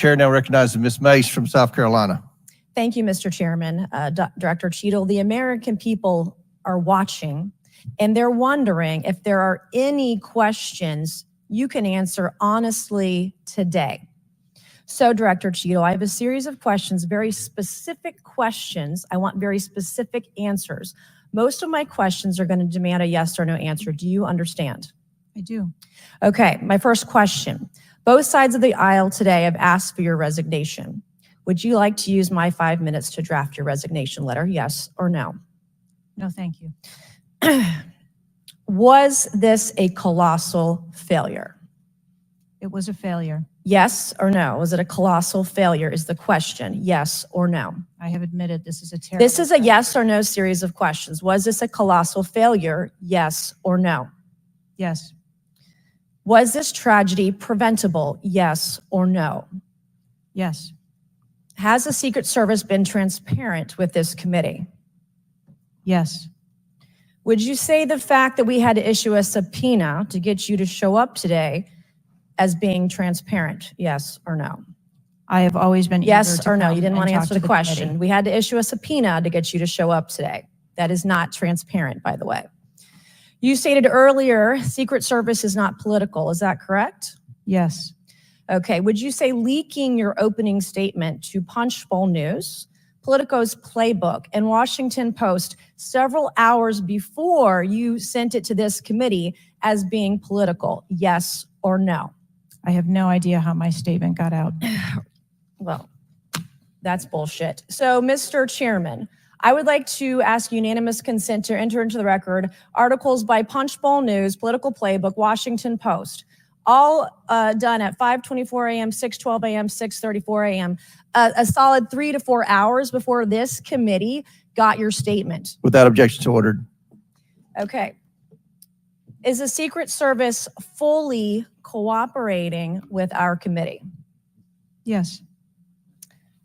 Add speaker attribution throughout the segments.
Speaker 1: Chair now recognizes Ms. Mace from South Carolina.
Speaker 2: Thank you, Mr. Chairman. Director Cheatle, the American people are watching, and they're wondering if there are any questions you can answer honestly today. So, Director Cheatle, I have a series of questions, very specific questions. I want very specific answers. Most of my questions are going to demand a yes or no answer. Do you understand?
Speaker 3: I do.
Speaker 2: Okay, my first question. Both sides of the aisle today have asked for your resignation. Would you like to use my 5 minutes to draft your resignation letter, yes or no?
Speaker 3: No, thank you.
Speaker 2: Was this a colossal failure?
Speaker 3: It was a failure.
Speaker 2: Yes or no? Was it a colossal failure is the question, yes or no?
Speaker 3: I have admitted this is a terrible.
Speaker 2: This is a yes or no series of questions. Was this a colossal failure, yes or no?
Speaker 3: Yes.
Speaker 2: Was this tragedy preventable, yes or no?
Speaker 3: Yes.
Speaker 2: Has the Secret Service been transparent with this committee?
Speaker 3: Yes.
Speaker 2: Would you say the fact that we had to issue a subpoena to get you to show up today as being transparent, yes or no?
Speaker 3: I have always been
Speaker 2: yes or no. You didn't want to answer the question.
Speaker 3: Committee.
Speaker 2: We had to issue a subpoena to get you to show up today. That is not transparent, by the way. You stated earlier, Secret Service is not political. Is that correct?
Speaker 3: Yes.
Speaker 2: Okay. Would you say leaking your opening statement to Punchbowl News, Politico's Playbook, and Washington Post several hours before you sent it to this committee as being political, yes or no?
Speaker 3: I have no idea how my statement got out.
Speaker 2: Well, that's bullshit. So, Mr. Chairman, I would like to ask unanimous consent to enter into the record articles by Punchbowl News, Political Playbook, Washington Post, all done at 5:24 a.m., 6:12 a.m., 6:34 a.m., a solid 3 to 4 hours before this committee got your statement.
Speaker 1: Without objection to ordered.
Speaker 2: Okay. Is the Secret Service fully cooperating with our committee?
Speaker 3: Yes.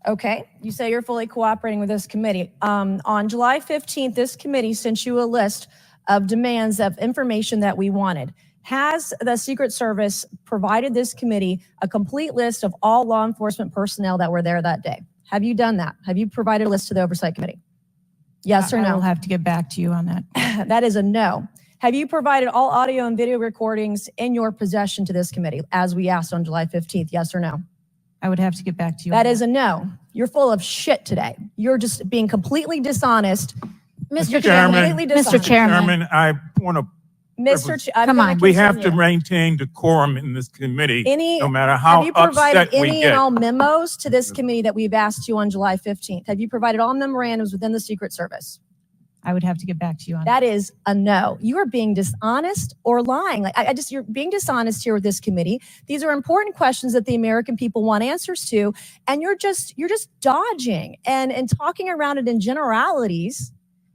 Speaker 2: Okay, you say you're fully cooperating with this committee. On July 15th, this committee sent you a list of demands of information that we wanted. Has the Secret Service provided this committee a complete list of all law enforcement personnel that were there that day? Have you done that? Have you provided a list to the Oversight Committee? Yes or no?
Speaker 3: I will have to get back to you on that.
Speaker 2: That is a no. Have you provided all audio and video recordings in your possession to this committee, as we asked on July 15th, yes or no?
Speaker 3: I would have to get back to you.
Speaker 2: That is a no. You're full of shit today. You're just being completely dishonest.
Speaker 4: Mr. Chairman,
Speaker 2: Mr.
Speaker 4: Chairman, I want to.
Speaker 2: Come on.
Speaker 4: We have to maintain decorum in this committee, no matter how
Speaker 2: upset we get. Have you provided any and all memos to this committee that we've asked you on July 15th? Have you provided all memorandums within the Secret Service?
Speaker 3: I would have to get back to you on
Speaker 2: that. That is a no. You are being dishonest or lying. Like you're being dishonest here with this committee. These are important questions that the American people want answers to, and you're just dodging and talking around it in generalities.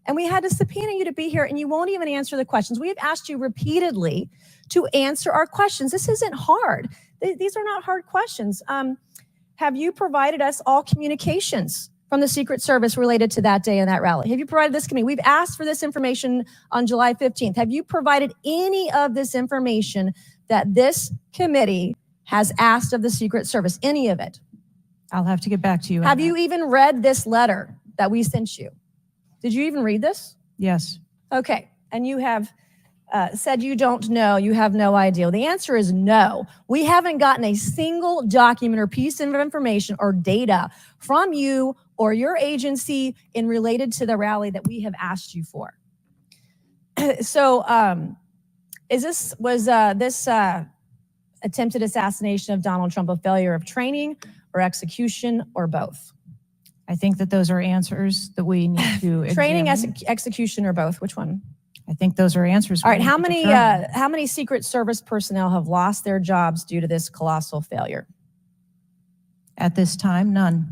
Speaker 2: And we had to subpoena you to be here, and you won't even answer the questions. We have asked you repeatedly to answer our questions. This isn't hard. These are not hard questions. Have you provided us all communications from the Secret Service related to that day and that rally? Have you provided this committee? We've asked for this information on July 15th. Have you provided any of this information that this committee has asked of the Secret Service? Any of it?
Speaker 3: I'll have to get back to you.
Speaker 2: Have you even read this letter that we sent you? Did you even read this?
Speaker 3: Yes.
Speaker 2: Okay. And you have said you don't know, you have no idea. Well, the answer is no. We haven't gotten a single document or piece of information or data from you or your agency in related to the rally that we have asked you for. So was this attempted assassination of Donald Trump a failure of training or execution or both?
Speaker 3: I think that those are answers that we need to
Speaker 2: training, execution, or both. Which one?
Speaker 3: I think those are answers.
Speaker 2: All right. How many Secret Service personnel have lost their jobs due to this colossal failure?
Speaker 3: At this time, none.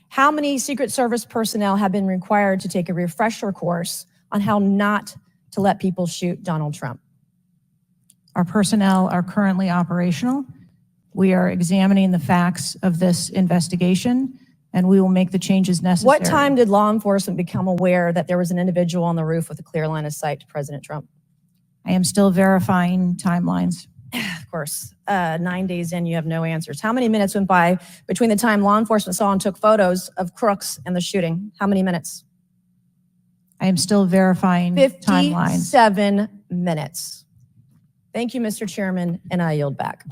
Speaker 2: How many Secret Service personnel have been required to take a refresher course on how not to let people shoot Donald Trump?
Speaker 3: Our personnel are currently operational. We are examining the facts of this investigation, and we will make the changes necessary.
Speaker 2: What time did law enforcement become aware that there was an individual on the roof with a clear line of sight to President Trump?
Speaker 3: I am still verifying timelines.
Speaker 2: Of course, 9 days in, you have no answers. How many minutes went by between the time law enforcement saw and took photos of crooks and the shooting? How many minutes?
Speaker 3: I am still verifying timelines.
Speaker 2: 57 minutes. Thank you, Mr. Chairman, and I yield back.